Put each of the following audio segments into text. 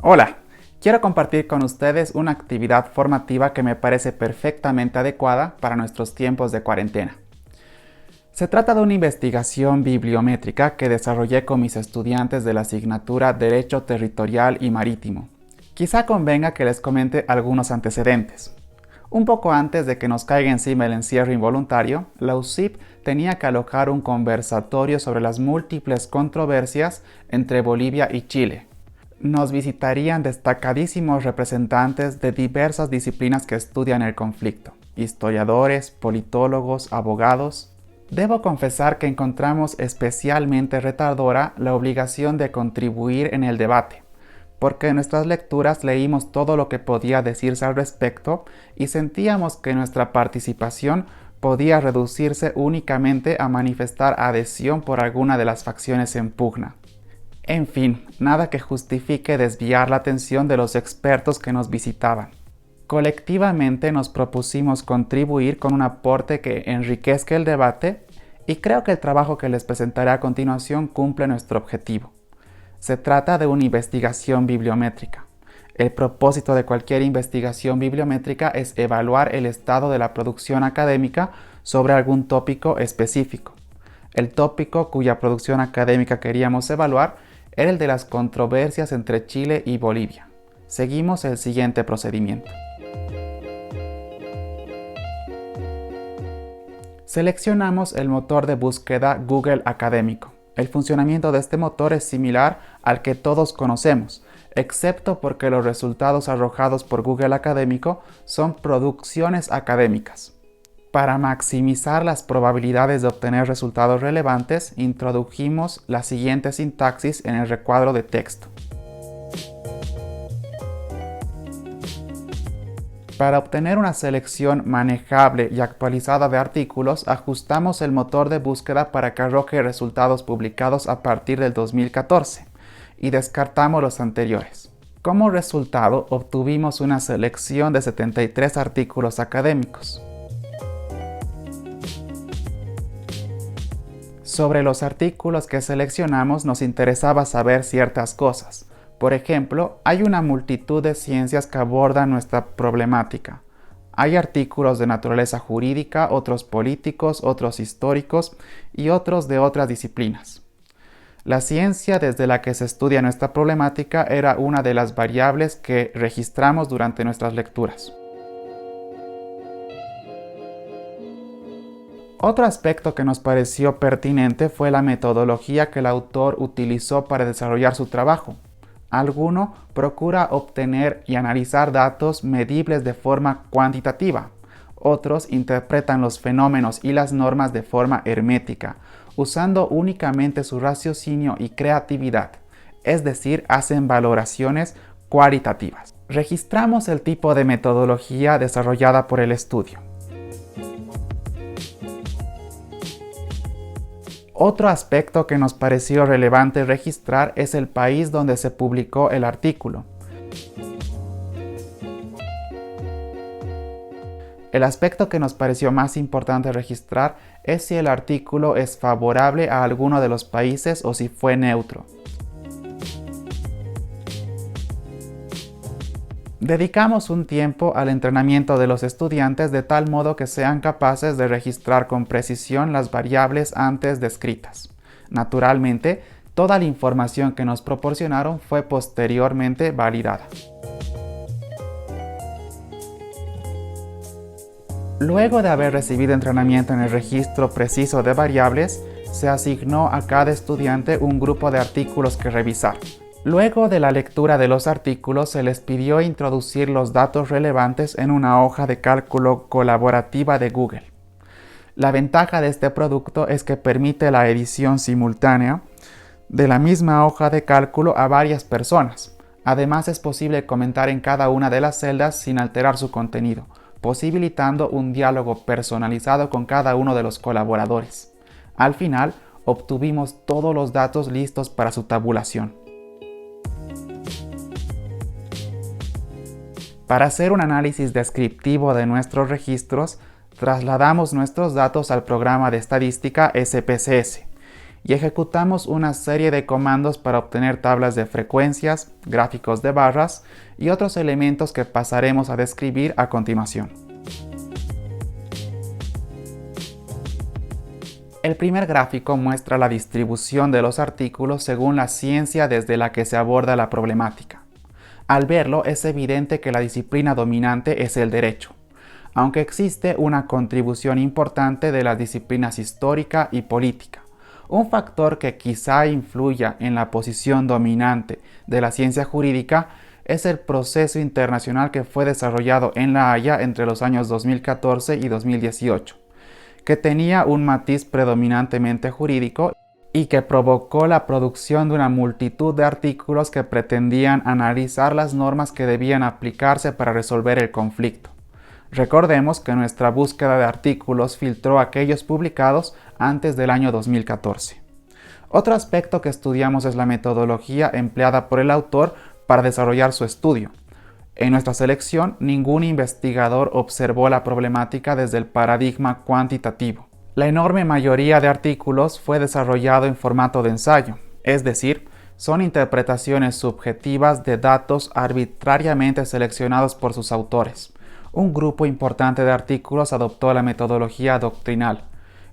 Hola, quiero compartir con ustedes una actividad formativa que me parece perfectamente adecuada para nuestros tiempos de cuarentena. Se trata de una investigación bibliométrica que desarrollé con mis estudiantes de la asignatura Derecho Territorial y Marítimo. Quizá convenga que les comente algunos antecedentes. Un poco antes de que nos caiga encima el encierro involuntario, la UCIP tenía que alojar un conversatorio sobre las múltiples controversias entre Bolivia y Chile. Nos visitarían destacadísimos representantes de diversas disciplinas que estudian el conflicto: historiadores, politólogos, abogados. Debo confesar que encontramos especialmente retadora la obligación de contribuir en el debate, porque en nuestras lecturas leímos todo lo que podía decirse al respecto y sentíamos que nuestra participación podía reducirse únicamente a manifestar adhesión por alguna de las facciones en pugna. En fin, nada que justifique desviar la atención de los expertos que nos visitaban. Colectivamente nos propusimos contribuir con un aporte que enriquezca el debate y creo que el trabajo que les presentaré a continuación cumple nuestro objetivo. Se trata de una investigación bibliométrica. El propósito de cualquier investigación bibliométrica es evaluar el estado de la producción académica sobre algún tópico específico. El tópico cuya producción académica queríamos evaluar era el de las controversias entre Chile y Bolivia. Seguimos el siguiente procedimiento. Seleccionamos el motor de búsqueda Google Académico. El funcionamiento de este motor es similar al que todos conocemos, excepto porque los resultados arrojados por Google Académico son producciones académicas. Para maximizar las probabilidades de obtener resultados relevantes, introdujimos la siguiente sintaxis en el recuadro de texto. Para obtener una selección manejable y actualizada de artículos, ajustamos el motor de búsqueda para que arroje resultados publicados a partir del 2014 y descartamos los anteriores. Como resultado, obtuvimos una selección de 73 artículos académicos. Sobre los artículos que seleccionamos nos interesaba saber ciertas cosas. Por ejemplo, hay una multitud de ciencias que abordan nuestra problemática. Hay artículos de naturaleza jurídica, otros políticos, otros históricos y otros de otras disciplinas. La ciencia desde la que se estudia nuestra problemática era una de las variables que registramos durante nuestras lecturas. Otro aspecto que nos pareció pertinente fue la metodología que el autor utilizó para desarrollar su trabajo. Alguno procura obtener y analizar datos medibles de forma cuantitativa. Otros interpretan los fenómenos y las normas de forma hermética, usando únicamente su raciocinio y creatividad, es decir, hacen valoraciones cualitativas. Registramos el tipo de metodología desarrollada por el estudio. Otro aspecto que nos pareció relevante registrar es el país donde se publicó el artículo. El aspecto que nos pareció más importante registrar es si el artículo es favorable a alguno de los países o si fue neutro. Dedicamos un tiempo al entrenamiento de los estudiantes de tal modo que sean capaces de registrar con precisión las variables antes descritas. Naturalmente, toda la información que nos proporcionaron fue posteriormente validada. Luego de haber recibido entrenamiento en el registro preciso de variables, se asignó a cada estudiante un grupo de artículos que revisar. Luego de la lectura de los artículos, se les pidió introducir los datos relevantes en una hoja de cálculo colaborativa de Google. La ventaja de este producto es que permite la edición simultánea de la misma hoja de cálculo a varias personas. Además, es posible comentar en cada una de las celdas sin alterar su contenido, posibilitando un diálogo personalizado con cada uno de los colaboradores. Al final, obtuvimos todos los datos listos para su tabulación. Para hacer un análisis descriptivo de nuestros registros, trasladamos nuestros datos al programa de estadística SPSS y ejecutamos una serie de comandos para obtener tablas de frecuencias, gráficos de barras y otros elementos que pasaremos a describir a continuación. El primer gráfico muestra la distribución de los artículos según la ciencia desde la que se aborda la problemática. Al verlo es evidente que la disciplina dominante es el derecho, aunque existe una contribución importante de las disciplinas histórica y política. Un factor que quizá influya en la posición dominante de la ciencia jurídica es el proceso internacional que fue desarrollado en La Haya entre los años 2014 y 2018, que tenía un matiz predominantemente jurídico y que provocó la producción de una multitud de artículos que pretendían analizar las normas que debían aplicarse para resolver el conflicto. Recordemos que nuestra búsqueda de artículos filtró aquellos publicados antes del año 2014. Otro aspecto que estudiamos es la metodología empleada por el autor para desarrollar su estudio. En nuestra selección, ningún investigador observó la problemática desde el paradigma cuantitativo. La enorme mayoría de artículos fue desarrollado en formato de ensayo, es decir, son interpretaciones subjetivas de datos arbitrariamente seleccionados por sus autores. Un grupo importante de artículos adoptó la metodología doctrinal,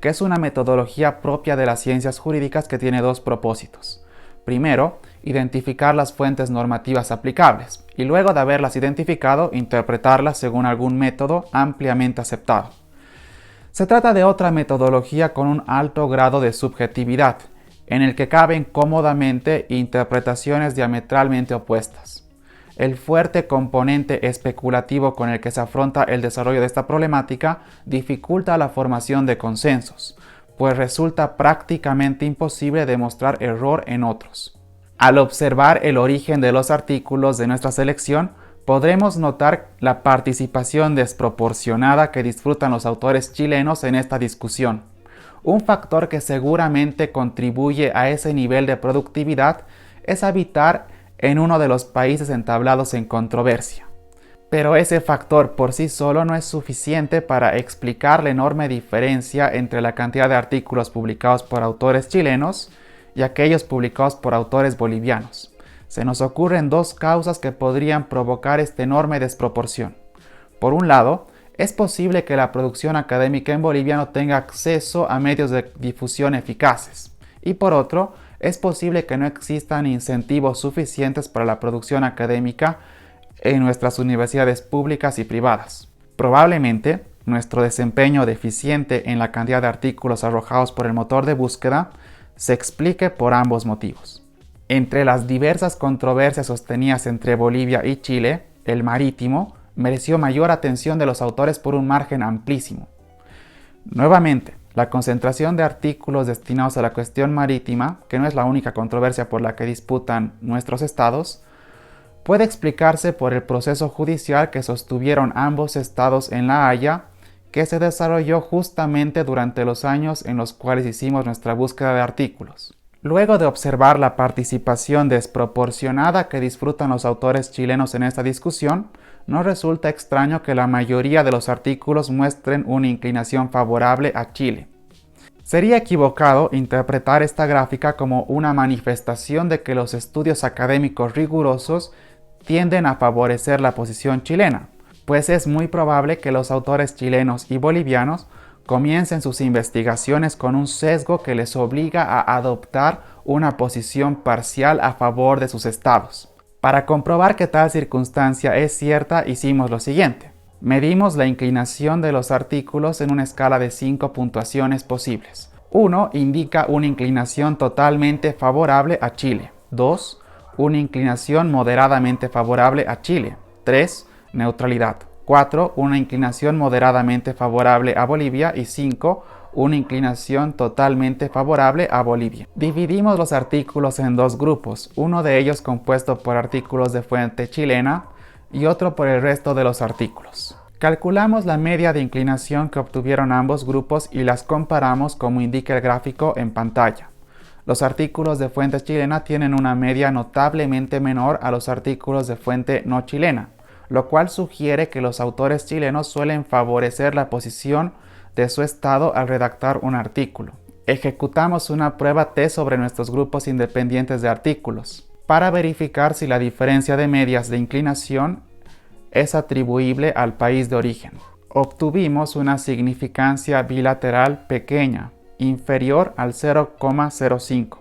que es una metodología propia de las ciencias jurídicas que tiene dos propósitos. Primero, identificar las fuentes normativas aplicables y luego de haberlas identificado, interpretarlas según algún método ampliamente aceptado. Se trata de otra metodología con un alto grado de subjetividad, en el que caben cómodamente interpretaciones diametralmente opuestas. El fuerte componente especulativo con el que se afronta el desarrollo de esta problemática dificulta la formación de consensos, pues resulta prácticamente imposible demostrar error en otros. Al observar el origen de los artículos de nuestra selección, podremos notar la participación desproporcionada que disfrutan los autores chilenos en esta discusión. Un factor que seguramente contribuye a ese nivel de productividad es habitar en uno de los países entablados en controversia. Pero ese factor por sí solo no es suficiente para explicar la enorme diferencia entre la cantidad de artículos publicados por autores chilenos y aquellos publicados por autores bolivianos. Se nos ocurren dos causas que podrían provocar esta enorme desproporción. Por un lado, es posible que la producción académica en Bolivia no tenga acceso a medios de difusión eficaces. Y por otro, es posible que no existan incentivos suficientes para la producción académica en nuestras universidades públicas y privadas. Probablemente, nuestro desempeño deficiente en la cantidad de artículos arrojados por el motor de búsqueda se explique por ambos motivos. Entre las diversas controversias sostenidas entre Bolivia y Chile, el marítimo mereció mayor atención de los autores por un margen amplísimo. Nuevamente, la concentración de artículos destinados a la cuestión marítima, que no es la única controversia por la que disputan nuestros estados, puede explicarse por el proceso judicial que sostuvieron ambos estados en La Haya, que se desarrolló justamente durante los años en los cuales hicimos nuestra búsqueda de artículos. Luego de observar la participación desproporcionada que disfrutan los autores chilenos en esta discusión, no resulta extraño que la mayoría de los artículos muestren una inclinación favorable a Chile. Sería equivocado interpretar esta gráfica como una manifestación de que los estudios académicos rigurosos tienden a favorecer la posición chilena, pues es muy probable que los autores chilenos y bolivianos comiencen sus investigaciones con un sesgo que les obliga a adoptar una posición parcial a favor de sus estados. Para comprobar que tal circunstancia es cierta, hicimos lo siguiente. Medimos la inclinación de los artículos en una escala de 5 puntuaciones posibles. 1 indica una inclinación totalmente favorable a Chile. 2, una inclinación moderadamente favorable a Chile. 3, neutralidad. 4, una inclinación moderadamente favorable a Bolivia. Y 5, una inclinación totalmente favorable a Bolivia. Dividimos los artículos en dos grupos, uno de ellos compuesto por artículos de fuente chilena y otro por el resto de los artículos. Calculamos la media de inclinación que obtuvieron ambos grupos y las comparamos como indica el gráfico en pantalla. Los artículos de fuente chilena tienen una media notablemente menor a los artículos de fuente no chilena, lo cual sugiere que los autores chilenos suelen favorecer la posición de su estado al redactar un artículo. Ejecutamos una prueba test sobre nuestros grupos independientes de artículos para verificar si la diferencia de medias de inclinación es atribuible al país de origen. Obtuvimos una significancia bilateral pequeña, inferior al 0,05,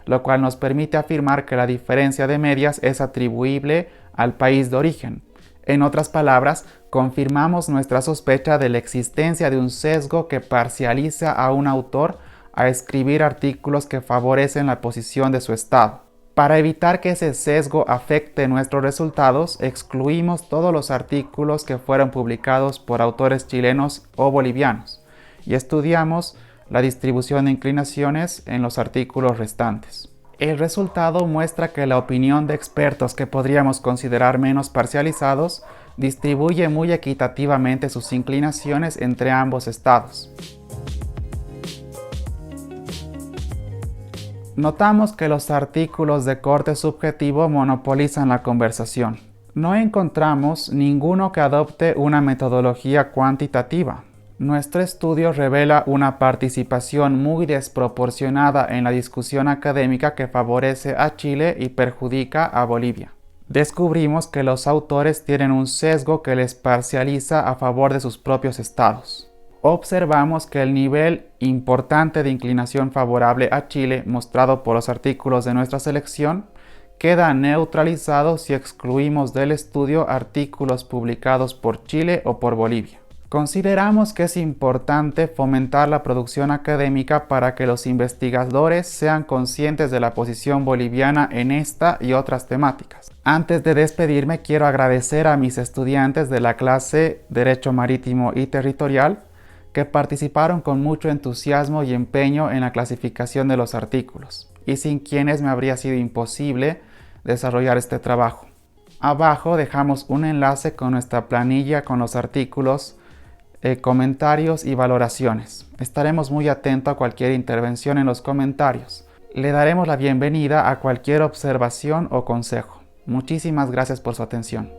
lo cual nos permite afirmar que la diferencia de medias es atribuible al país de origen. En otras palabras, confirmamos nuestra sospecha de la existencia de un sesgo que parcializa a un autor a escribir artículos que favorecen la posición de su estado. Para evitar que ese sesgo afecte nuestros resultados, excluimos todos los artículos que fueron publicados por autores chilenos o bolivianos y estudiamos la distribución de inclinaciones en los artículos restantes. El resultado muestra que la opinión de expertos que podríamos considerar menos parcializados distribuye muy equitativamente sus inclinaciones entre ambos estados. Notamos que los artículos de corte subjetivo monopolizan la conversación. No encontramos ninguno que adopte una metodología cuantitativa. Nuestro estudio revela una participación muy desproporcionada en la discusión académica que favorece a Chile y perjudica a Bolivia. Descubrimos que los autores tienen un sesgo que les parcializa a favor de sus propios estados. Observamos que el nivel importante de inclinación favorable a Chile mostrado por los artículos de nuestra selección queda neutralizado si excluimos del estudio artículos publicados por Chile o por Bolivia. Consideramos que es importante fomentar la producción académica para que los investigadores sean conscientes de la posición boliviana en esta y otras temáticas. Antes de despedirme, quiero agradecer a mis estudiantes de la clase Derecho Marítimo y Territorial que participaron con mucho entusiasmo y empeño en la clasificación de los artículos, y sin quienes me habría sido imposible desarrollar este trabajo. Abajo dejamos un enlace con nuestra planilla con los artículos, comentarios y valoraciones. Estaremos muy atentos a cualquier intervención en los comentarios. Le daremos la bienvenida a cualquier observación o consejo. Muchísimas gracias por su atención.